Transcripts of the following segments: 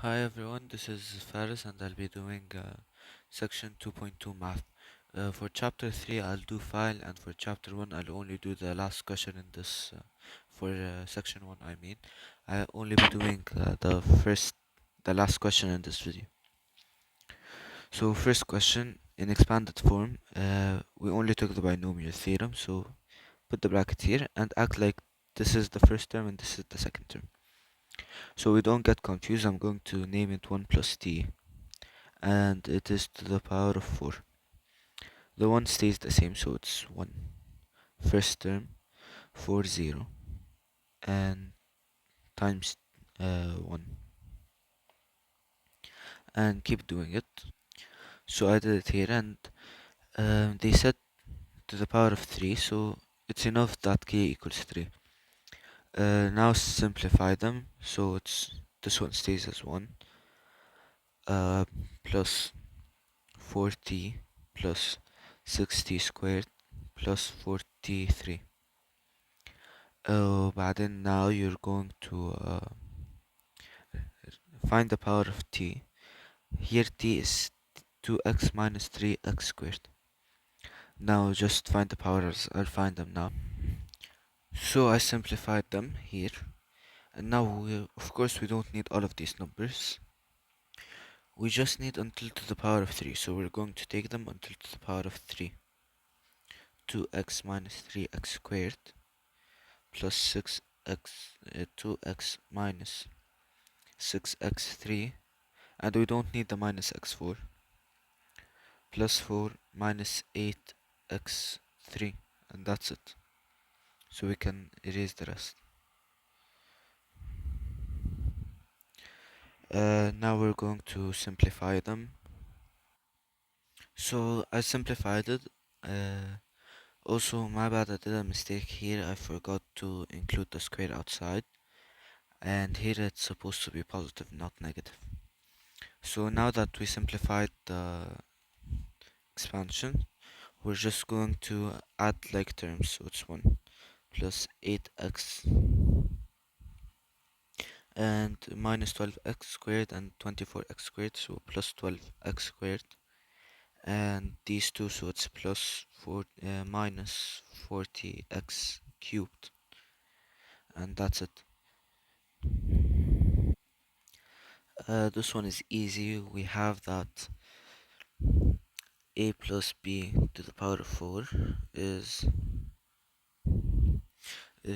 Hi everyone, this is Faris and I'll be doing section 2.2 math. For chapter 3 I'll do file, and for chapter 1 I'll only do the last question in this, for section 1 I mean. I'll only be doing the last question in this video. So first question, in expanded form, we only took the binomial theorem, so put the bracket here and act like this is the first term and this is the second term. So we don't get confused, I'm going to name it 1 plus t, and it is to the power of 4. The 1 stays the same, so it's 1. First term, 4, 0, and times 1. And keep doing it. So I did it here, and they said to the power of 3, so it's enough that k equals 3. Now simplify them, so this one stays as 1, uh, plus 4t plus 6t squared plus 43. بعدين now you're going to find the power of t. Here t is 2x minus 3x squared. Now just find the powers. I'll find them now. So I simplified them here. And now, of course, we don't need all of these numbers. We just need until to the power of 3. So we're going to take them until to the power of 3. 2x minus 3x squared plus 2x minus 6x3, and we don't need the minus x4, plus 4 minus 8x3, and that's it. So we can erase the rest. Now we're going to simplify them. So I simplified it. Also, my bad, I did a mistake here. I forgot to include the square outside, and here it's supposed to be positive, not negative. So now that we simplified the expansion, we're just going to add like terms. So it's 1 plus 8x and minus 12x squared and 24x squared, so plus 12x squared, and these two, so it's plus 4 minus 40x cubed, and that's it. This one is easy. We have that a plus b to the power of 4 is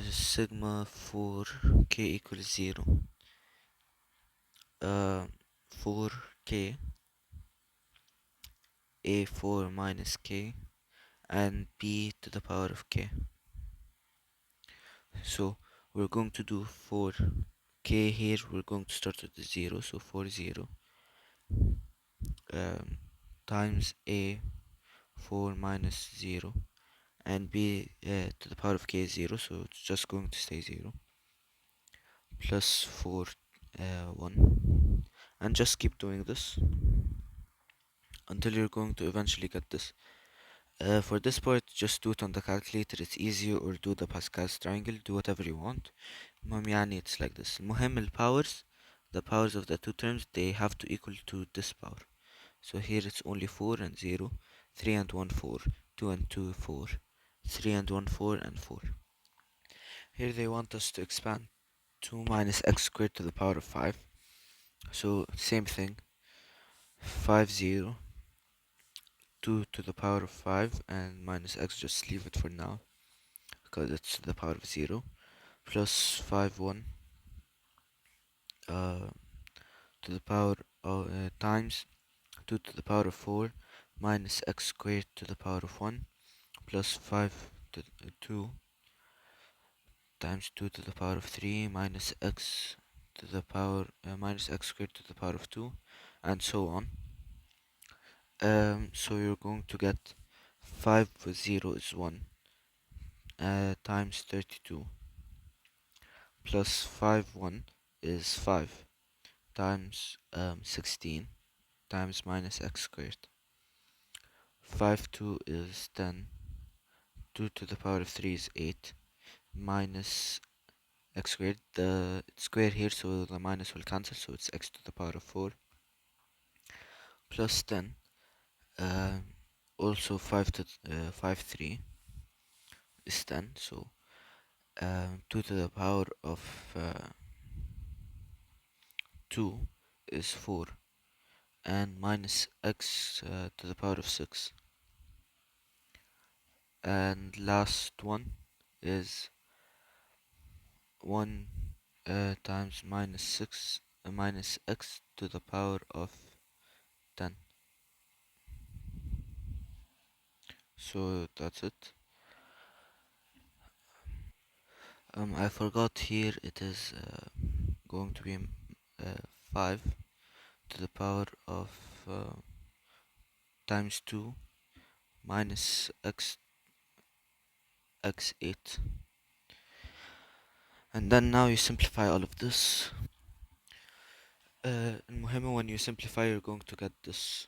sigma for k equals 0, 4k a4 minus k and b to the power of k. So we're going to do 4k here, we're going to start with the 0, so 4 0 times a 4 minus 0, and b to the power of k is 0, so it's just going to stay 0, plus 4 1, and just keep doing this until you're going to eventually get this. For this part, just do it on the calculator, it's easier, or do the Pascal's triangle, do whatever you want. يعني it's like this. المهم the powers of the two terms, they have to equal to this power. So here it's only 4 and 0, 3 and 1 4, 2 and 2 4, 3 and 1 4 and 4. Here they want us to expand 2 minus x squared to the power of 5. So same thing, 5 0, 2 to the power of 5, and minus x, just leave it for now because it's to the power of 0, plus 5 1 to the power of times 2 to the power of 4 minus x squared to the power of 1 plus 5 to 2 times 2 to the power of 3 minus x to the power minus x squared to the power of 2, and so on. So you're going to get 5 with 0 is 1 times 32 plus 5 1 is 5 times 16 times minus x squared. 5 2 is 10, 2 to the power of 3 is 8, minus x squared. The square here, so the minus will cancel, so it's x to the power of 4 plus 10. Uh, also 5 3 is 10, so 2 to the power of 2 is 4, and minus x to the power of 6. And last one is 1 times minus 6 minus x to the power of 10. So that's it. I forgot here it is going to be 5 to the power of times 2 minus x8. And then now you simplify all of this. المهم when you simplify you're going to get this.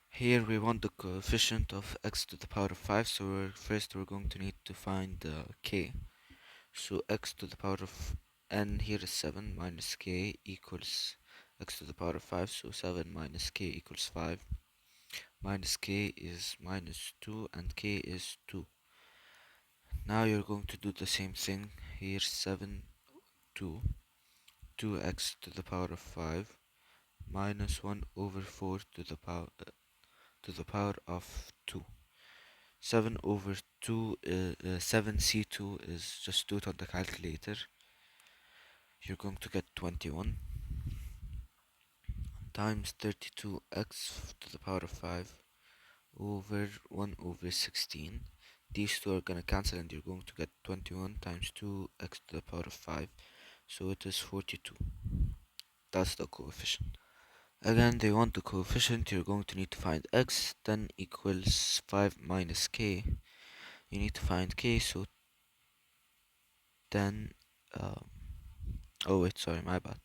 Here we want the coefficient of x to the power of 5, so first we're going to need to find k. So x to the power of n here is 7 minus k equals x to the power of 5, so 7 minus k equals 5. Minus k is minus 2 and k is 2. Now you're going to do the same thing. Here 7, 2, 2x to the power of 5 minus 1 over 4 to the power of 2. 7 over 2, 7c2 is just do it on the calculator. You're going to get 21 times 32x to the power of 5 over 1 over 16. These two are going to cancel and you're going to get 21 times 2x to the power of 5. So it is 42. That's the coefficient. Again, they want the coefficient. You're going to need to find x. Then equals 5 minus k. You need to find k, so then oh wait, sorry, my bad.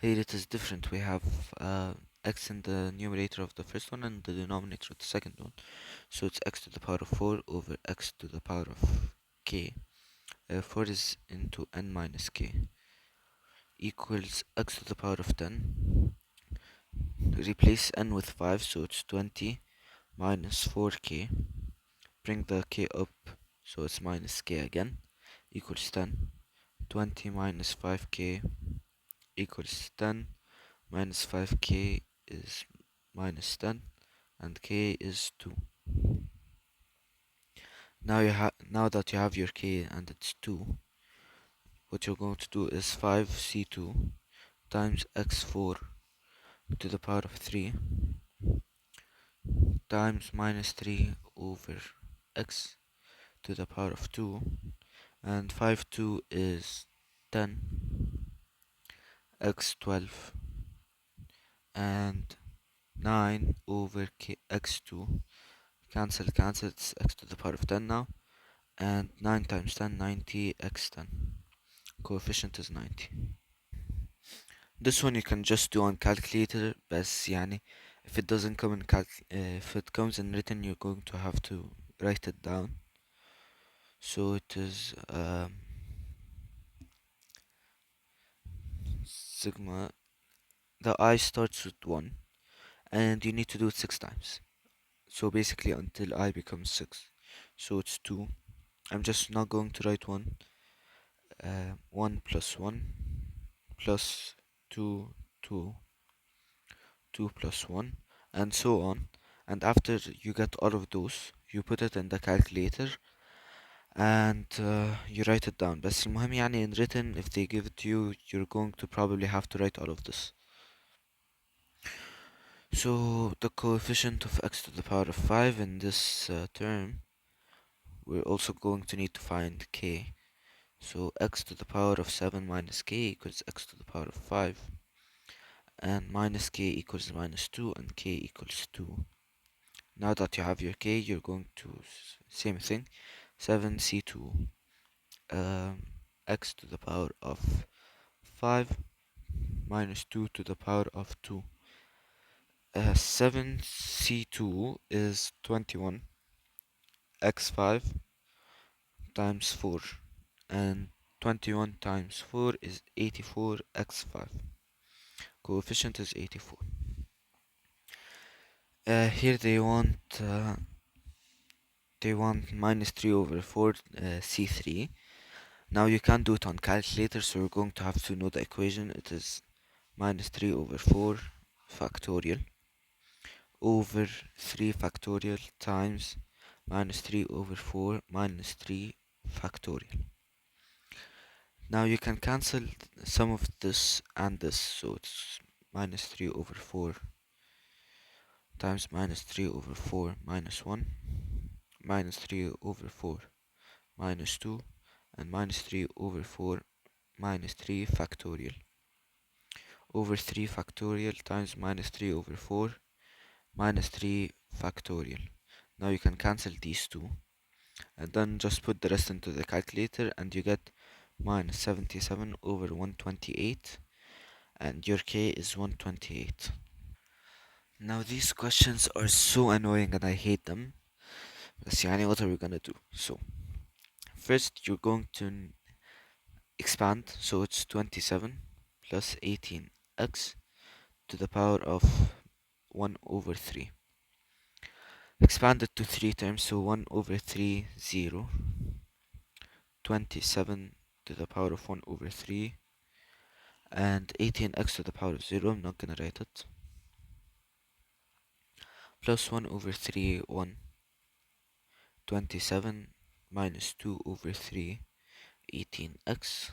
Here it is different. We have x in the numerator of the first one and the denominator of the second one. So it's x to the power of 4 over x to the power of k. 4 is into n minus k equals x to the power of 10. Replace n with 5, so it's 20 minus 4k. Bring the k up, so it's minus k again, equals 10. 20 minus 5k equals 10. Minus 5k is minus 10, and k is 2. Now that you have your k and it's 2, what you're going to do is 5c2 times x4 to the power of 3 times minus 3 over x to the power of 2, and 5 2 is 10, x12, and 9 over x2 cancel, it's x to the power of 10 now, and 9 times 10, 90, x10. Coefficient is 90. This one you can just do on calculator, بس يعني if it doesn't come in if it comes in written, you're going to have to write it down. So it is sigma. The I starts with 1, and you need to do it 6 times. So basically until I becomes 6. So it's 2. I'm just not going to write 1. 1 plus 1 plus 2, 2, 2 plus 1, and so on. And after you get all of those, you put it in the calculator and you write it down. بس المهم يعني in written, if they give it to you, you're going to probably have to write all of this. So the coefficient of x to the power of 5 in this term, we're also going to need to find k. So x to the power of 7 minus k equals x to the power of 5, and minus k equals minus 2, and k equals 2. Now that you have your k, you're going to same thing, 7c2 x to the power of 5 minus 2 to the power of 2. 7c2 is 21 x5 times 4. and 21 times 4 is 84x5. Coefficient is 84. Here they want minus 3 over 4 C3. Now you can't do it on calculator, so we're going to have to know the equation. It is minus 3 over 4 factorial over 3 factorial times minus 3 over 4 minus 3 factorial. Now you can cancel some of this and this, so it's minus 3 over 4 times minus 3 over 4 minus 1, minus 3 over 4 minus 2, and minus 3 over 4 minus 3 factorial over 3 factorial times minus 3 over 4 minus 3 factorial. Now you can cancel these two and then just put the rest into the calculator and you get minus 77 over 128, and your k is 128. Now these questions are so annoying and I hate them. بس يعني what are we gonna do? So first you're going to expand, so it's 27 plus 18x to the power of 1 over 3. Expand it to 3 terms, so 1 over 3, 0. 27 to the power of 1 over 3. And 18x to the power of 0, I'm not gonna write it. Plus 1 over 3, 1. 27 minus 2 over 3, 18x.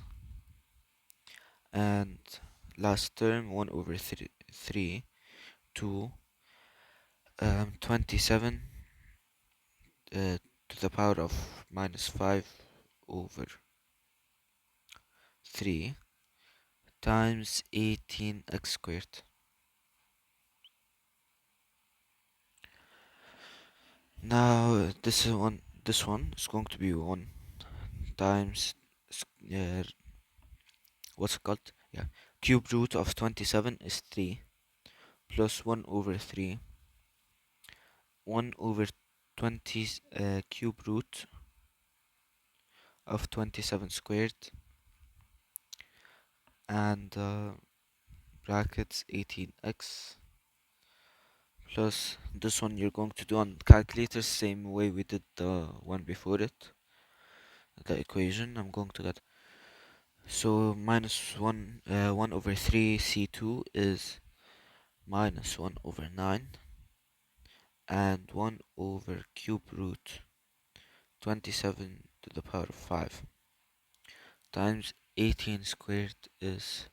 And last term, 1 over 3, 2. 27 to the power of minus 5 over 3 times 18x squared. Now this one is going to be 1 times what's it called? Yeah, cube root of 27 is 3 plus 1 over 3. 1 over 20 cube root of 27 squared and brackets 18x plus this one you're going to do on calculator same way we did the one before it, the equation. I'm going to get, so minus 1 1 over 3 c2 is minus 1 over 9 and 1 over cube root 27 to the power of 5 times 18 squared is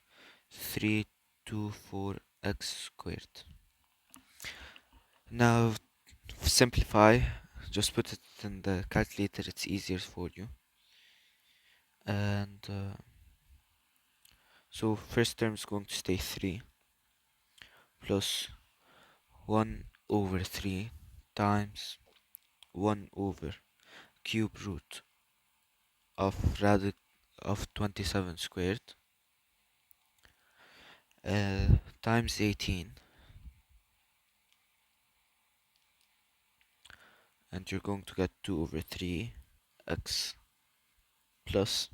324x squared. Now simplify, just put it in the calculator, it's easier for you. And so first term is going to stay 3 plus 1 over 3 times 1 over cube root of radic of 27 squared times 18, and you're going to get 2 over 3 x plus,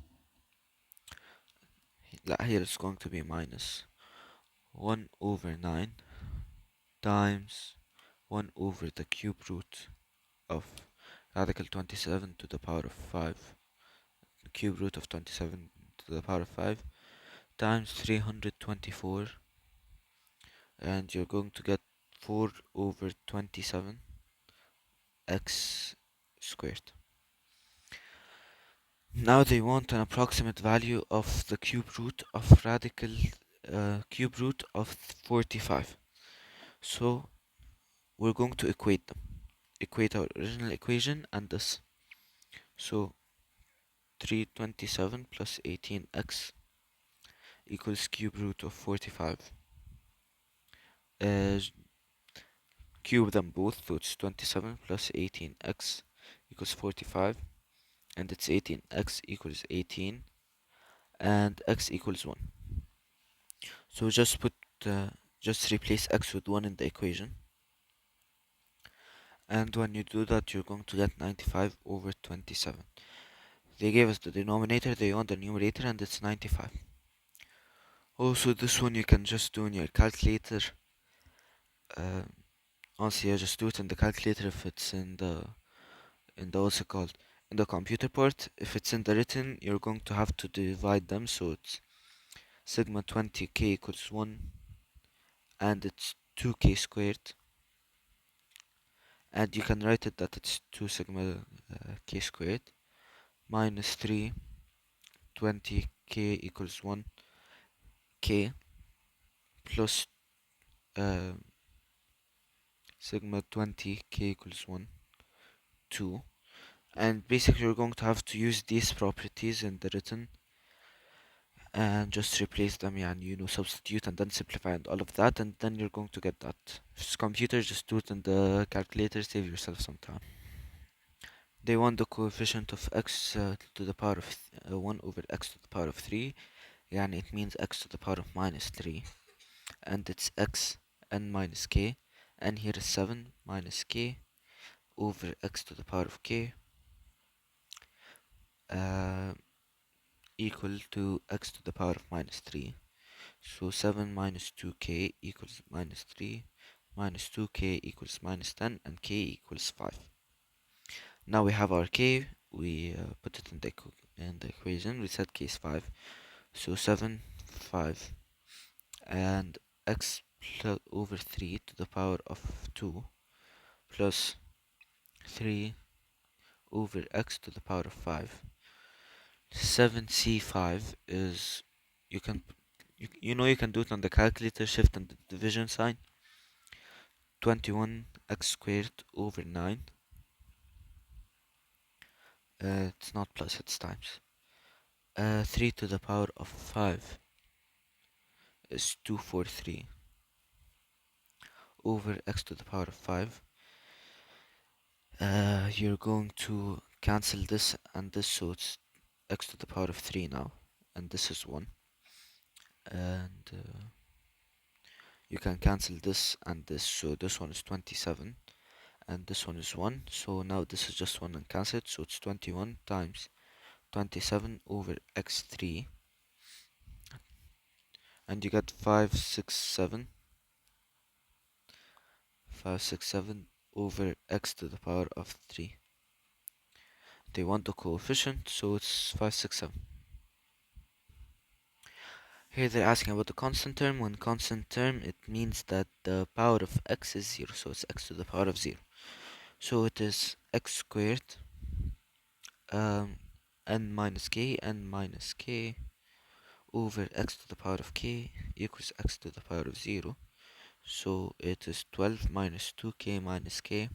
here it's going to be minus 1 over 9 times 1 over the cube root of radical 27 to the power of 5, the cube root of 27 to the power of 5 times 324, and you're going to get 4 over 27 x squared. Now they want an approximate value of the cube root of radical cube root of 45. So we're going to equate them. Equate our original equation and this. So 327 plus 18x equals cube root of 45. Cube them both, so it's 27 plus 18x equals 45, and it's 18x equals 18, and x equals 1. So just replace x with 1 in the equation, and when you do that you're going to get 95 over 27. They gave us the denominator, they want the numerator, and it's 95. Also, this one you can just do in your calculator. Honestly, I just do it in the calculator if it's in the what's it called? In the computer port. If it's in the written, you're going to have to divide them, so it's sigma 20k equals 1, and it's 2k squared. And you can write it that it's 2 sigma k squared minus 3 20k equals 1 k plus uh, sigma 20k equals 1 2. And basically you're going to have to use these properties in the written and just replace them, and substitute and then simplify and all of that, and then you're going to get that. If it's computer, just do it in the calculator, save yourself some time. They want the coefficient of x to the power of 1 over x to the power of 3, and it means x to the power of minus 3, and it's x n minus k, and here is 7 minus k over x to the power of k uh, equal to x to the power of minus 3. So 7 minus 2k equals minus 3, minus 2k equals minus 10, and k equals 5. Now we have our k, we put it in the equation, we set k is 5, so 7, 5, and x over 3 to the power of 2 plus 3 over x to the power of 5. 7c5 is, you can do it on the calculator, shift and the division sign. 21 x squared over 9. It's not plus, it's times. 3 to the power of 5 is 243 over x to the power of 5. You're going to cancel this and this, so it's x to the power of 3 now, and this is 1. And you can cancel this and this, so this one is 27 and this one is 1, so now this is just 1 and cancelled, so it's 21 times 27 over x3, and you get 567 over x to the power of 3. They want the coefficient, so it's 567. Here they're asking about the constant term. When constant term, it means that the power of x is 0, so it's x to the power of 0. So it is x squared n minus k over x to the power of k equals x to the power of 0. So it is 12 minus 2k minus k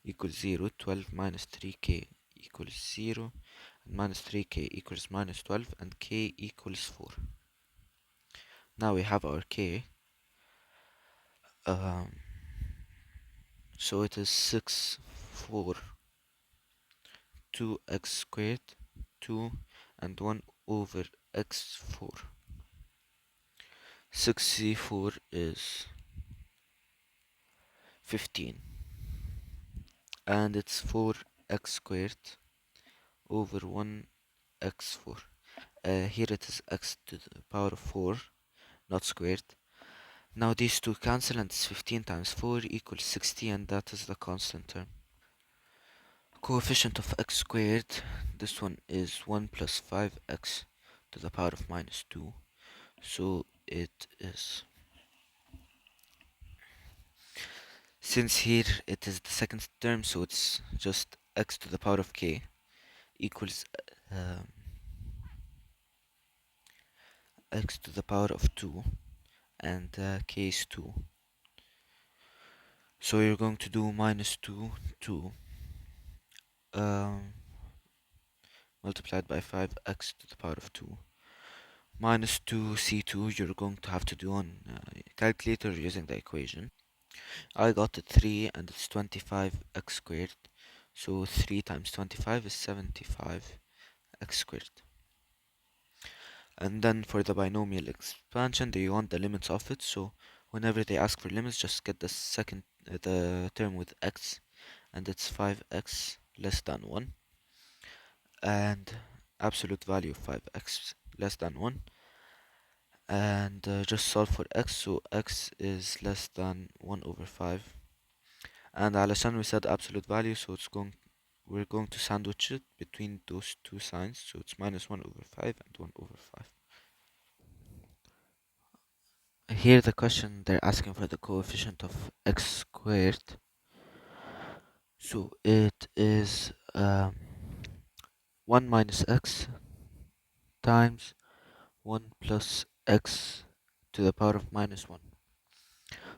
equals 0. 12 minus 3k equals 0. And minus 3k equals minus 12, and k equals 4. Now we have our k. So it is 6, 4, 2x squared, 2, and 1 over x4. 6c4 is 15, and it's 4x squared over 1x4. Here it is x to the power of 4, not squared. Now these two cancel, and it's 15 times 4 equals 60, and that is the constant term. Coefficient of x squared, this one is 1 plus 5x to the power of minus 2. So it is, since here it is the second term, so it's just x to the power of k equals x to the power of 2, and k is 2. So you're going to do minus 2, 2, multiplied by 5x to the power of 2. Minus 2c2, you're going to have to do on calculator using the equation. I got it 3, and it's 25x squared. So 3 times 25 is 75x squared. And then for the binomial expansion, they want the limits of it. So whenever they ask for limits, just get the term with x, and it's 5x less than 1. and absolute value of 5x less than 1, and just solve for x, so x is less than 1 over 5. And علشان we said absolute value, so we're going to sandwich it between those two signs, so it's minus 1 over 5 and 1 over 5. Here the question, they're asking for the coefficient of x squared, so it is 1 minus x times 1 plus x to the power of minus 1.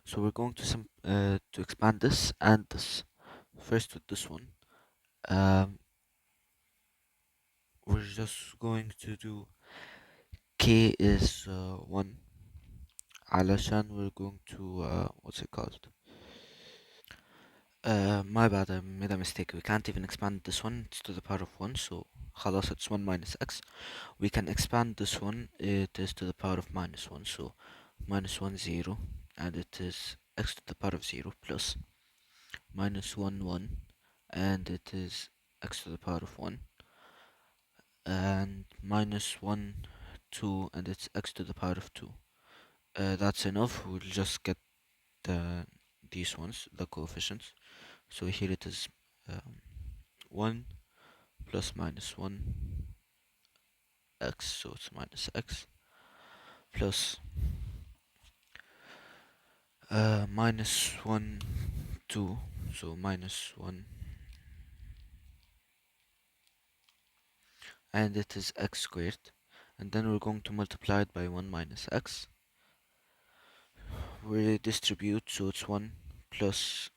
So we're going to expand this and this. First with this one, we're just going to do k is 1 علشان we're going to what's it called? My bad, I made a mistake. We can't even expand this one, it's to the power of 1, so خلاص it's 1 minus x. We can expand this one, it is to the power of minus 1, so minus 1 0, and it is x to the power of 0 plus minus 1 1, and it is x to the power of 1, and minus 1 2, and it's x to the power of 2. That's enough, we'll just get these ones, the coefficients. So here it is 1 plus minus 1 x, so it's minus x, plus minus 1 2, so minus 1, and it is x squared, and then we're going to multiply it by 1 minus x. We distribute, so it's 1 plus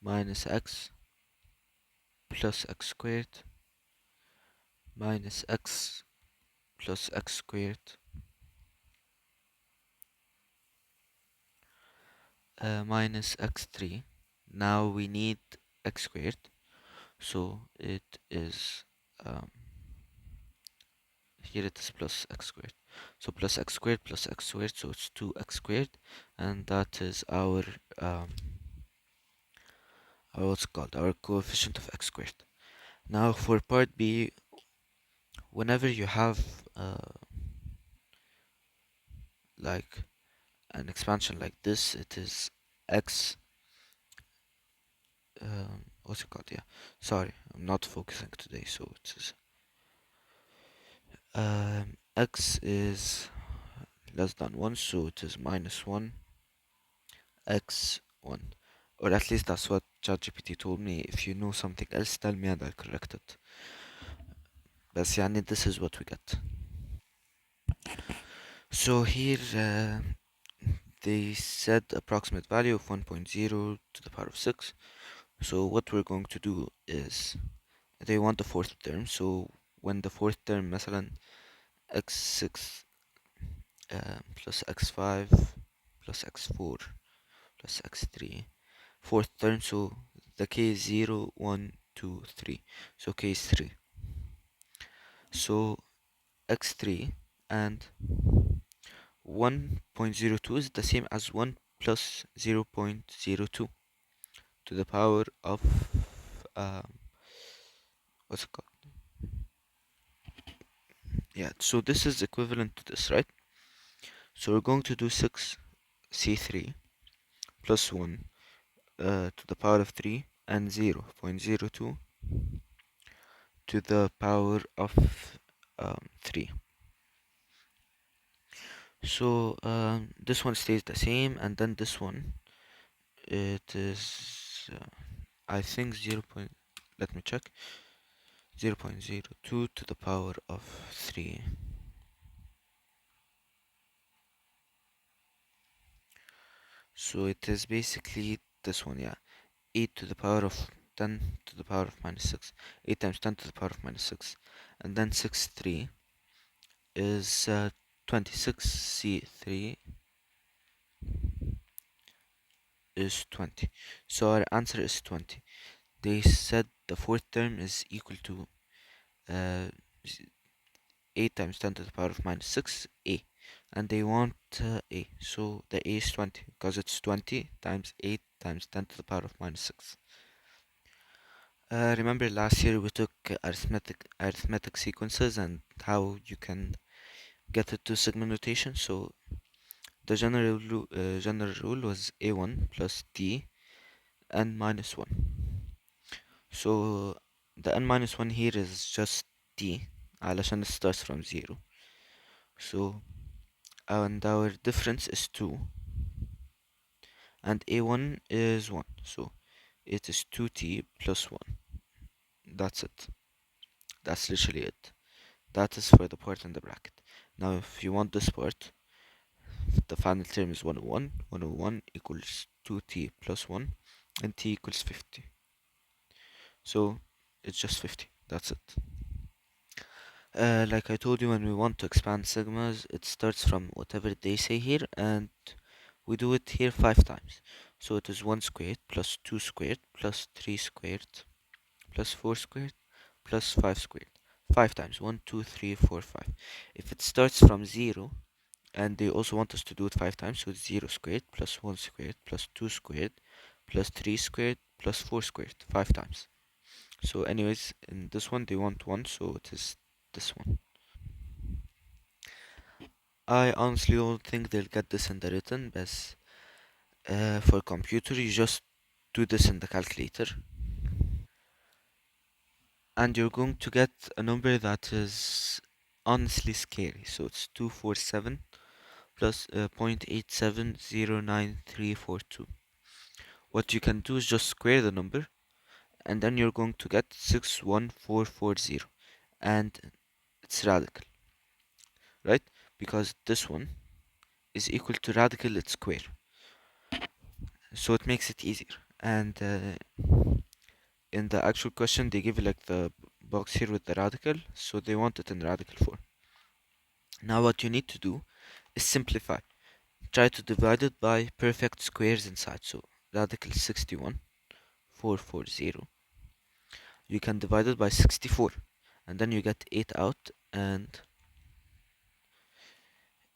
minus x plus x squared minus x plus x squared minus x3. Now we need x squared, so it is here it is plus x squared. So plus x squared plus x squared, so it's 2x squared, and that is our what's it called, our coefficient of x squared. Now for part B, whenever you have like an expansion like this, it is x what's it called, yeah, sorry, I'm not focusing today, so it is x is less than 1, so it is minus 1 x 1, or at least that's what ChatGPT told me. If you know something else, tell me and I'll correct it. بس يعني this is what we get. So here they said approximate value of 1.0 to the power of 6. So what we're going to do is they want the fourth term, so when the fourth term مثلا x6 plus x5 plus x4 plus x3, fourth term, so the k is 0 1 2 3, so k is 3, so x3 and 1.02 is the same as 1 plus 0.02 to the power of what's it called, yeah, so this is equivalent to this, right? So we're going to do 6c3 plus 1 to the power of 3 and 0.02 to the power of 3. So this one stays the same, and then this one, it is I think 0. Let me check. 0.02 to the power of 3. So it is basically this one, yeah. 8 to the power of 10 to the power of minus 6. 8 times 10 to the power of minus 6. And then 6 3 is 26. C3 is 20. So our answer is 20. They said the fourth term is equal to uh, 8 times 10 to the power of minus 6, a. And they want a. So the a is 20, because it's 20 times 8 times 10 to the power of minus 6. Remember last year we took arithmetic sequences and how you can get it to sigma notation. So the general rule was a1 plus d n minus 1. So the n minus 1 here is just d علشان it starts from 0. So and our difference is 2 and a1 is 1. So it is 2t plus 1. That's it. That's literally it. That is for the part in the bracket. Now if you want this part, the final term is 101. 101 equals 2t plus 1 and t equals 50. So it's just 50. That's it. Like I told you, when we want to expand sigmas, it starts from whatever they say here, and we do it here 5 times. So it is 1 squared plus 2 squared plus 3 squared plus 4 squared plus 5 squared. 5 times. 1, 2, 3, 4, 5. If it starts from 0, and they also want us to do it 5 times, so it's 0 squared plus 1 squared plus 2 squared plus 3 squared plus 4 squared. 5 times. So anyways, in this one they want 1, so it is this one. I honestly don't think they'll get this in the written, but for computer you just do this in the calculator and you're going to get a number that is honestly scary. So it's 247 plus 0.87093342. What you can do is just square the number and then you're going to get 61440, and it's radical, right? Because this one is equal to radical its square, so it makes it easier. And in the actual question they give you like the box here with the radical, so they want it in radical form. Now what you need to do is simplify. Try to divide it by perfect squares inside. So radical 61,440. You can divide it by 64 and then you get 8 out, and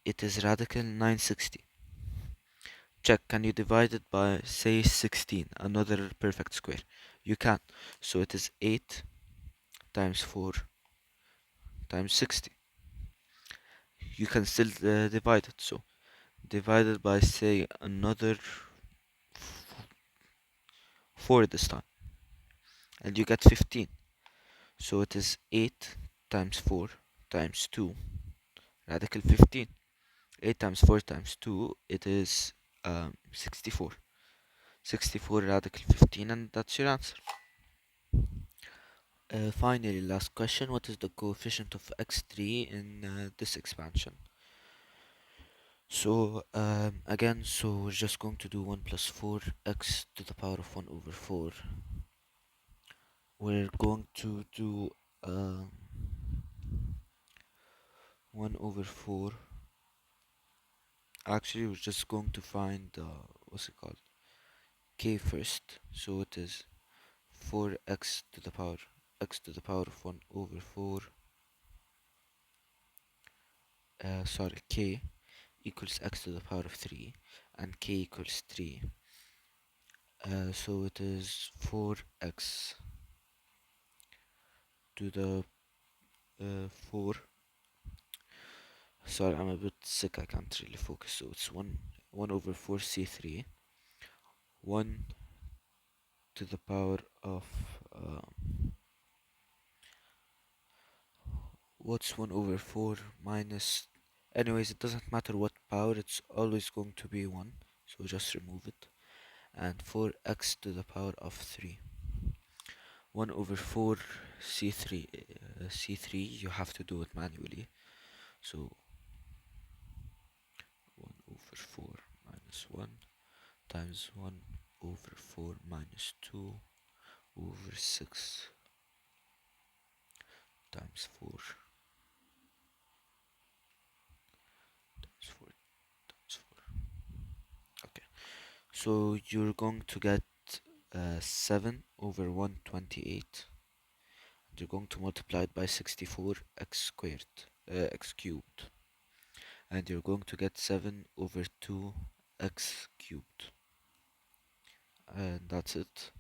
it is radical 960. Check, can you divide it by, say, 16, another perfect square? You can. So it is 8 times 4 times 60. You can still divide it. So divide it by, say, another 4 this time, and you get 15. So it is 8 times 4 times 2, radical 15. 8 times 4 times 2, it is 64. 64 radical 15, and that's your answer. Finally, last question. What is the coefficient of x3 in this expansion? So, again, so we're just going to do 1 plus 4 x to the power of 1 over 4. We're going to do 1 over 4. Actually, we're just going to find, what's it called? K first. So it is 4x to the power of 1 over 4. Sorry, k equals x to the power of 3, and k equals 3. So it is 4x to the 4. Sorry, I'm a bit sick, I can't really focus. So it's 1 over 4 c3, 1 to the power of what's 1 over 4 minus, anyways, it doesn't matter what power, it's always going to be 1, so just remove it. And 4x to the power of 3, 1 over 4 c3, c3 you have to do it manually. So 1 over 4 minus 1 times 1 over 4 minus 2 over 6 times 4 times 4 times 4. Okay, so you're going to get 7 over 128. You're going to multiply it by 64 x squared, x cubed, and you're going to get 7 over 2 x cubed, and that's it.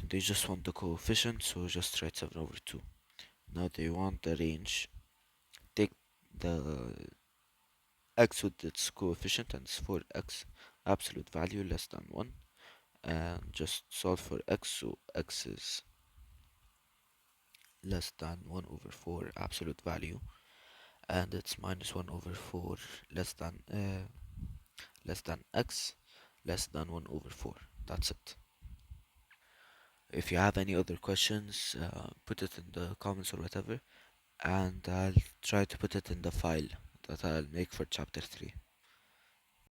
they just want the coefficient, so just write 7 over 2. Now they want the range. Take the x with its coefficient, and it's for x absolute value less than 1, and just solve for x, so x is less than 1 over 4 absolute value, and it's minus 1 over 4 less than x less than 1 over 4. That's it. If you have any other questions, put it in the comments or whatever, and I'll try to put it in the file that I'll make for chapter 3.